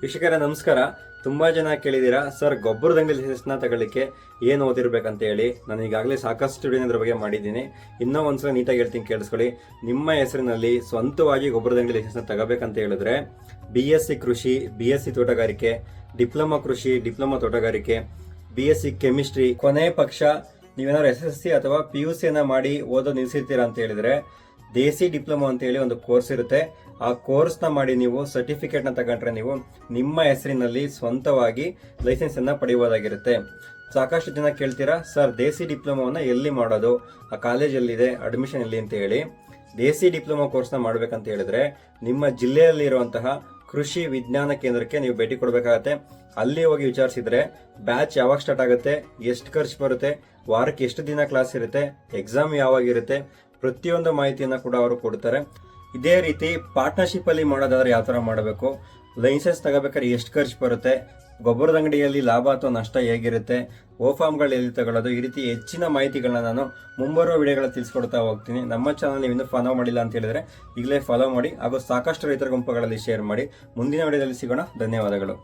ವೀಕ್ಷಕರೇ ನಮಸ್ಕಾರ. ತುಂಬಾ ಜನ ಕೇಳಿದ್ದೀರಾ ಸರ್ ಗೊಬ್ಬರದ ಅಂಗಡಿ ಲೈಸೆನ್ಸ್ನ ತಗೊಳ್ಳಿಕ್ಕೆ ಏನು ಓದಿರ್ಬೇಕಂತ ಹೇಳಿ. ನಾನು ಈಗಾಗಲೇ ಸಾಕಷ್ಟು ವಿಡಿಯೋ ಅದ್ರ ಬಗ್ಗೆ ಮಾಡಿದ್ದೀನಿ. ಇನ್ನೂ ಒಂದ್ಸಲ ನೀಟಾಗಿ ಹೇಳ್ತೀನಿ, ಕೇಳಿಸ್ಕೊಳ್ಳಿ. ನಿಮ್ಮ ಹೆಸರಿನಲ್ಲಿ ಸ್ವಂತವಾಗಿ ಗೊಬ್ಬರದ ಅಂಗಡಿ ಲೈಸೆನ್ಸ್ನ ತಗೋಬೇಕಂತ ಹೇಳಿದ್ರೆ BSc ಕೃಷಿ, BSc ತೋಟಗಾರಿಕೆ, ಡಿಪ್ಲೊಮಾ ಕೃಷಿ, ಡಿಪ್ಲೊಮಾ ತೋಟಗಾರಿಕೆ, BSc ಕೆಮಿಸ್ಟ್ರಿ, ಕೊನೆ ಪಕ್ಷ ನೀವೇನಾದ್ರು SSC ಅಥವಾ PUC ಮಾಡಿ ಓದೋದು ನಿಲ್ಸಿರ್ತೀರಾ ಅಂತ ಹೇಳಿದ್ರೆ ದೇಸಿ ಡಿಪ್ಲೊಮಾ ಅಂತ ಹೇಳಿ ಒಂದು ಕೋರ್ಸ್ ಇರುತ್ತೆ. ಆ ಕೋರ್ಸ್ನ ಮಾಡಿ ನೀವು ಸರ್ಟಿಫಿಕೇಟ್ನ ತಗೊಂಡ್ರೆ ನೀವು ನಿಮ್ಮ ಹೆಸರಿನಲ್ಲಿ ಸ್ವಂತವಾಗಿ ಲೈಸೆನ್ಸ್ ಅನ್ನ ಪಡೆಯುವುದಾಗಿರುತ್ತೆ. ಸಾಕಷ್ಟು ಜನ ಕೇಳ್ತೀರಾ ಸರ್ ದೇಸಿ ಡಿಪ್ಲೊಮಾವನ್ನ ಎಲ್ಲಿ ಮಾಡೋದು, ಆ ಕಾಲೇಜ್ ಎಲ್ಲಿದೆ, ಅಡ್ಮಿಷನ್ ಎಲ್ಲಿ ಅಂತ ಹೇಳಿ. ದೇಸಿ ಡಿಪ್ಲೊಮಾ ಕೋರ್ಸ್ನ ಮಾಡ್ಬೇಕಂತ ಹೇಳಿದ್ರೆ ನಿಮ್ಮ ಜಿಲ್ಲೆಯಲ್ಲಿ ಇರುವಂತಹ ಕೃಷಿ ವಿಜ್ಞಾನ ಕೇಂದ್ರಕ್ಕೆ ನೀವು ಭೇಟಿ ಕೊಡಬೇಕಾಗತ್ತೆ. ಅಲ್ಲಿ ಹೋಗಿ ವಿಚಾರಿಸಿದ್ರೆ ಬ್ಯಾಚ್ ಯಾವಾಗ ಸ್ಟಾರ್ಟ್ ಆಗುತ್ತೆ, ಎಷ್ಟು ಖರ್ಚು ಬರುತ್ತೆ, ವಾರಕ್ಕೆ ಎಷ್ಟು ದಿನ ಕ್ಲಾಸ್ ಇರುತ್ತೆ, ಎಕ್ಸಾಮ್ ಯಾವಾಗಿರುತ್ತೆ, ಪ್ರತಿಯೊಂದು ಮಾಹಿತಿಯನ್ನು ಕೂಡ ಅವರು ಕೊಡ್ತಾರೆ. ಇದೇ ರೀತಿ ಪಾರ್ಟ್ನರ್ಶಿಪ್ ಅಲ್ಲಿ ಮಾಡೋದಾದ್ರೆ ಯಾವ ತರ ಮಾಡಬೇಕು, ಲೈಸೆನ್ಸ್ ತಗೋಬೇಕಾದ್ರೆ ಎಷ್ಟು ಖರ್ಚು ಬರುತ್ತೆ, ಗೊಬ್ಬರದ ಅಂಗಡಿಯಲ್ಲಿ ಲಾಭ ಅಥವಾ ನಷ್ಟ ಹೇಗಿರುತ್ತೆ, ಫಾರ್ಮ್ಗಳು ಎಲ್ಲಿ ತಗೊಳ್ಳೋದು, ಈ ರೀತಿ ಹೆಚ್ಚಿನ ಮಾಹಿತಿಗಳನ್ನ ನಾನು ಮುಂಬರುವ ವಿಡಿಯೋಗಳಲ್ಲಿ ತಿಳಿಸ್ಕೊಡ್ತಾ ಹೋಗ್ತೀನಿ. ನಮ್ಮ ಚಾನಲ್ ನೀವು ಇನ್ನೂ ಫಾಲೋ ಮಾಡಿಲ್ಲ ಅಂತ ಹೇಳಿದ್ರೆ ಈಗಲೇ ಫಾಲೋ ಮಾಡಿ ಹಾಗೂ ಸಾಕಷ್ಟು ರೈತರ ಗುಂಪುಗಳಲ್ಲಿ ಶೇರ್ ಮಾಡಿ. ಮುಂದಿನ ವಿಡಿಯೋದಲ್ಲಿ ಸಿಗೋಣ. ಧನ್ಯವಾದಗಳು.